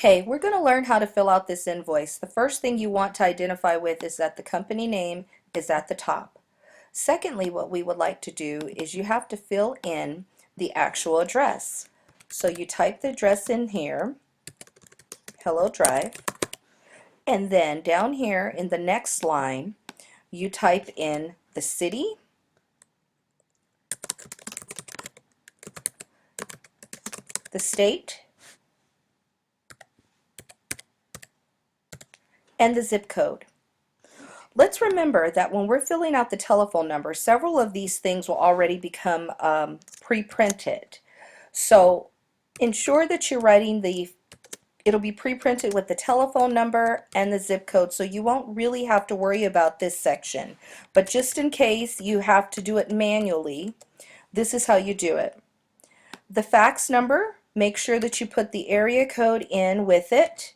Okay, we're going to learn how to fill out this invoice. The first thing you want to identify with is that the company name is at the top. Secondly, what we would like to do is you have to fill in the actual address. So you type the address in here, Hello Drive, and then down here in the next line, you type in the city, the state, and the zip code. Let's remember that when we're filling out the telephone number, several of these things will already become pre-printed. So ensure that you're writing it'll be pre-printed with the telephone number and the zip code, so you won't really have to worry about this section. But just in case you have to do it manually, this is how you do it. The fax number, make sure that you put the area code in with it,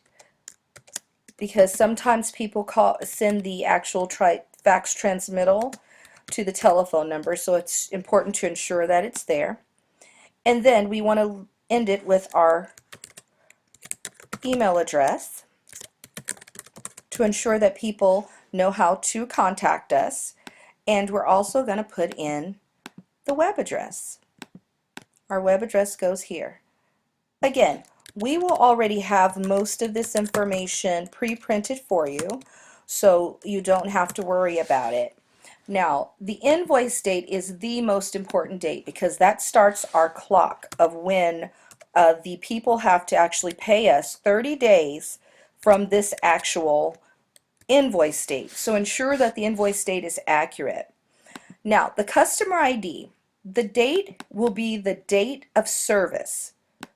because sometimes people send the actual fax transmittal to the telephone number, so it's important to ensure that it's there. And then we want to end it with our email address to ensure that people know how to contact us. And we're also going to put in the web address. Our web address goes here. Again, we will already have most of this information pre-printed for you, so you don't have to worry about it. Now, the invoice date is the most important date because that starts our clock of when the people have to actually pay us 30 days from this actual invoice date. So ensure that the invoice date is accurate. Now, the customer ID, the date will be the date of service.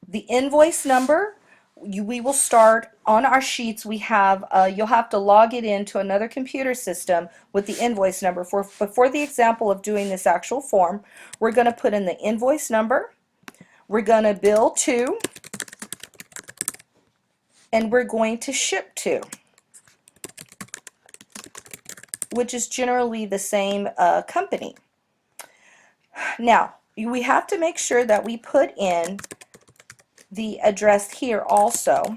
The invoice number, we will start on our sheets. We have you'll have to log it into another computer system with the invoice number. But for the example of doing this actual form, we're going to put in the invoice number, we're going to bill to, and we're going to ship to, which is generally the same company. Now, we have to make sure that we put in the address here also,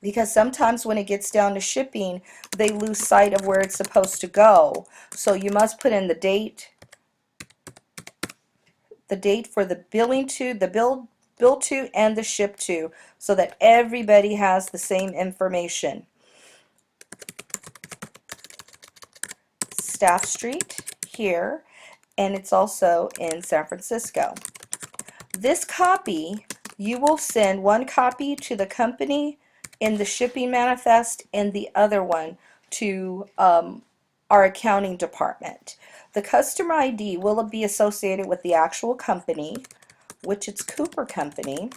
because sometimes when it gets down to shipping, they lose sight of where it's supposed to go. So you must put in the date for the billing to, the bill to, and the ship to, so that everybody has the same information. Staff Street here, and it's also in San Francisco. This copy, you will send one copy to the company in the shipping manifest and the other one to our accounting department. The customer ID will be associated with the actual company, which it's Cooper Company,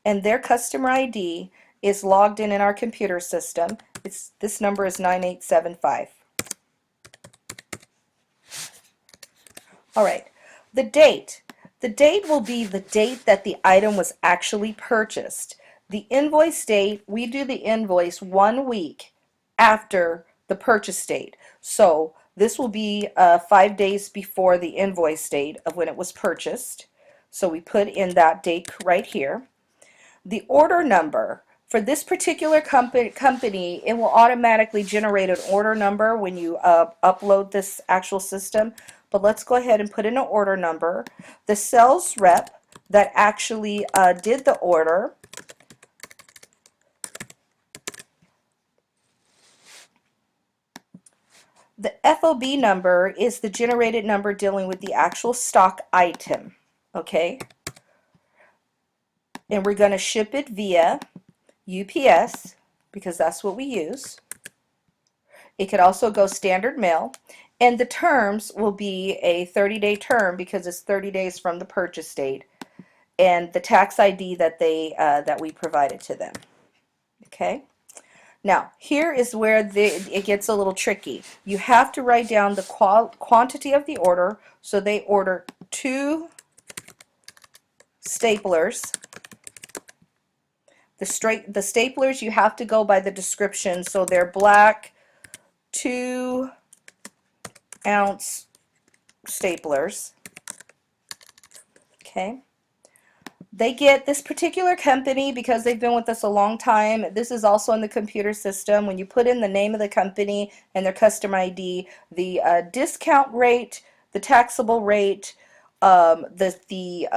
and their customer ID is logged in our computer system. This number is 9875. All right, the date. The date will be the date that the item was actually purchased. The invoice date, we do the invoice 1 week after the purchase date. So this will be 5 days before the invoice date of when it was purchased. So we put in that date right here. The order number. For this particular company, it will automatically generate an order number when you upload this actual system. But let's go ahead and put in an order number. The sales rep that actually did the order, the FOB number is the generated number dealing with the actual stock item, okay? And we're going to ship it via UPS because that's what we use. It could also go standard mail, and the terms will be a 30-day term because it's 30 days from the purchase date, and the tax ID that that we provided to them. Okay. Now here is where it gets a little tricky. You have to write down the quantity of the order. So they order 2 staplers. The staplers, you have to go by the description. So they're black 2-ounce staplers. Okay. They get this particular company because they've been with us a long time. This is also in the computer system. When you put in the name of the company and their customer ID, the discount rate, the taxable rate, the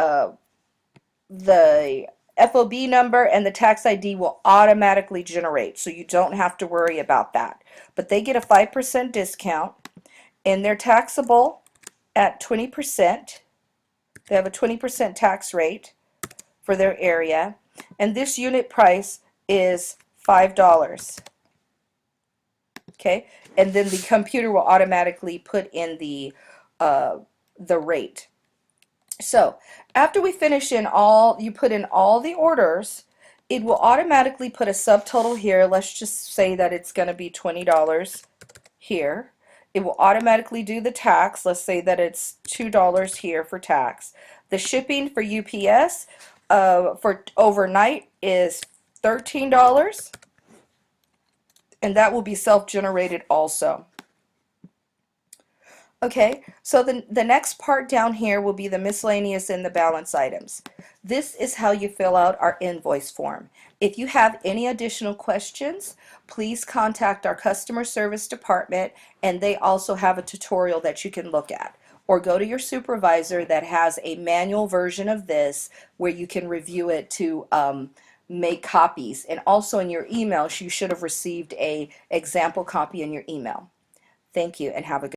FOB number, and the tax ID will automatically generate, so you don't have to worry about that. But they get a 5% discount, and they're taxable at 20%. They have a 20% tax rate for their area, and this unit price is $5. Okay, and then the computer will automatically put in the rate. So after we finish in all, you put in all the orders, it will automatically put a subtotal here. Let's just say that it's going to be $20 here. It will automatically do the tax. Let's say that it's $2 here for tax. The shipping for UPS for overnight is $13, and that will be self-generated also. Okay, so the next part down here will be the miscellaneous and the balance items. This is how you fill out our invoice form. If you have any additional questions, please contact our customer service department, and they also have a tutorial that you can look at. Or go to your supervisor that has a manual version of this where you can review it to make copies. And also in your emails, you should have received a example copy in your email. Thank you, and have a good